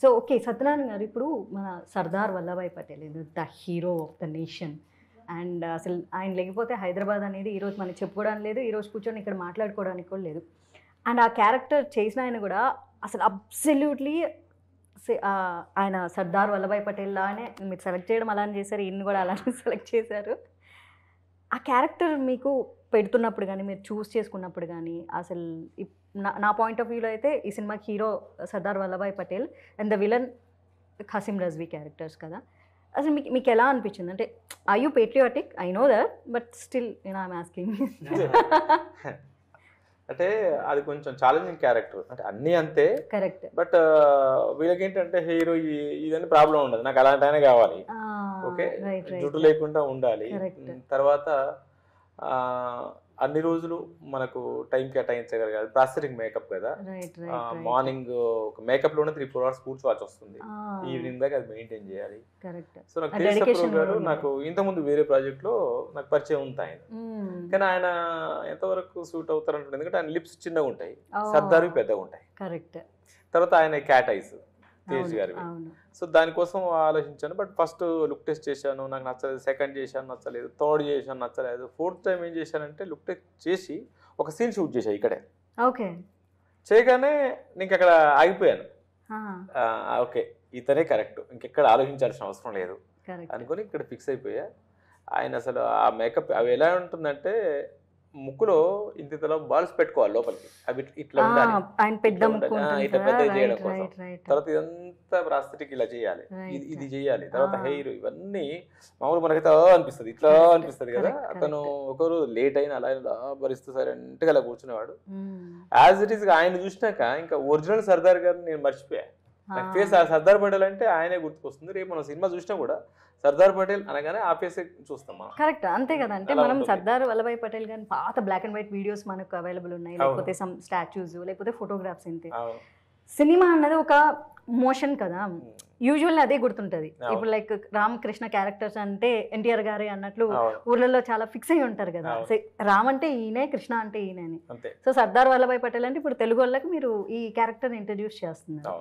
So okay Satyanarayana గారు ఇప్పుడు మన Sardar Vallabhbhai Patel the hero of the nation and అసలు ఆయన లేకపోతే హైదరాబాద్ అనేది ఈరోజు మనకి చెప్పుకోవడానికి లేదు, ఈరోజు కూర్చొని ఇక్కడ మాట్లాడుకోవడానికి కూడా లేదు. అండ్ ఆ క్యారెక్టర్ చేసిన ఆయన కూడా అసలు అబ్సల్యూట్లీ ఆయన సర్దార్ వల్లభాయ్ పటేల్ లానే మీరు సెలెక్ట్ చేయడం అలానే చేశారు, ఈయన్ని కూడా అలానే సెలెక్ట్ చేశారు. ఆ క్యారెక్టర్ మీకు పెడుతున్నప్పుడు కానీ మీరు చూస్ చేసుకున్నప్పుడు కానీ అసలు నా పాయింట్ ఆఫ్ వ్యూలో అయితే ఈ సినిమాకి hero Sardar Vallabhbhai Patel and the villain Qasim Razvi characters కదా. అసలు మీకు ఎలా అనిపించింది? అంటే I you patriotic, I know that, but still I'm asking. అంటే అది కొంచెం ఛాలెంజింగ్ క్యారెక్టర్, అంటే అన్నీ అంతే కరెక్ట్. బట్ వీళ్ళకి ఏంటంటే హీరో ఇదని ప్రాబ్లం ఉండదు, నాకు అలాంటి కావాలి, ఓకే జుట్టు లేకుండా ఉండాలి, తర్వాత అన్ని రోజులు మనకు టైం కేటాయించగలగాలి, ప్రాస్థెటిక్ మేకప్ కదా, మార్నింగ్ ఒక మేకప్ లోనే 3-4 hours కూర్చోవాల్సి వస్తుంది, ఈవినింగ్ దాకా అది మెయింటైన్ చేయాలి. సో నాకు తేజ గారు నాకు ఇంతకుముందు వేరే ప్రాజెక్ట్ లో నాకు పరిచయం ఉంది ఆయన, కానీ ఆయన ఎంతవరకు సూట్ అవుతారంటుంది, ఎందుకంటే ఆయన లిప్స్ చిన్నగా ఉంటాయి, సర్దారు పెద్దగా ఉంటాయి, తర్వాత ఆయన క్యాట్ ఐస్ తేజ్ గారి. సో దానికోసం ఆలోచించాను, బట్ ఫస్ట్ లుక్ టెస్ట్ చేశాను, నాకు నచ్చలేదు, సెకండ్ చేశాను నచ్చలేదు, థర్డ్ చేశాను నచ్చలేదు, ఫోర్త్ టైం ఏం చేశానంటే లుక్ టెస్ట్ చేసి ఒక సీన్ షూట్ చేశాను ఇక్కడే. ఓకే చేయగానే నీకు అక్కడ ఆగిపోయాను, ఓకే ఇతనే కరెక్ట్, ఇంకెక్కడ ఆలోచించాల్సిన అవసరం లేదు అనుకుని ఇక్కడ ఫిక్స్ అయిపోయా. ఆయన అసలు ఆ మేకప్ అవి ఎలా ఉంటుందంటే ముక్కులో ఇంతలో బాల్స్ పెట్టుకోవాలి లోపలికి, అవి ఇట్లా ఉండాలి, ఇట్లా పెద్ద చేయడం కోసం, తర్వాత ఇదంతా ప్రాస్థెటిక్ ఇలా చేయాలి, ఇది చేయాలి, తర్వాత హెయిర్, ఇవన్నీ మామూలు మనకైతే అనిపిస్తుంది, ఇట్లా అనిపిస్తుంది కదా. అతను ఒకరు లేట్ అయినా అలా ఇలా భరిస్తూ సైలెంట్గా అలా కూర్చునేవాడు. యాజ్ ఇట్ ఈస్ ఆయన చూసినాక ఇంకా ఒరిజినల్ సర్దార్ గారిని నేను మర్చిపోయా, నాకు ఫేస్ సర్దార్ పటేల్ అంటే ఆయనే గుర్తుకొస్తుంది. రేపు మనం సినిమా చూసినా కూడా సర్దార్ పటేల్ అనగానే ఆ ఫేస్ చూస్తాం మనం. కరెక్ట్, అంతే కదా. అంటే మనం సర్దార్ వల్లభాయ్ పటేల్ గారి పాత బ్లాక్ అండ్ వైట్ వీడియోస్ మనకు అవైలబుల్ ఉన్నాయి, లేకపోతే సమ్ స్టాచ్యూస్, లేకపోతే ఫోటోగ్రాఫ్స్. అంతే సినిమా అన్నది ఒక మోషన్ కదా, యూజువల్ అదే గుర్తుంటది. ఇప్పుడు లైక్ రామకృష్ణ క్యారెక్టర్స్ అంటే ఎన్టీఆర్ గారే అన్నట్లు ఊర్లలో చాలా ఫిక్స్ అయి ఉంటారు కదా, రామ్ అంటే ఈయనే, కృష్ణ అంటే ఈయన అని. సో సర్దార్ వల్లభాయ్ పటేల్ అంటే ఇప్పుడు తెలుగు వాళ్ళకి మీరు ఈ క్యారెక్టర్ ఇంట్రడ్యూస్ చేస్తున్నారు.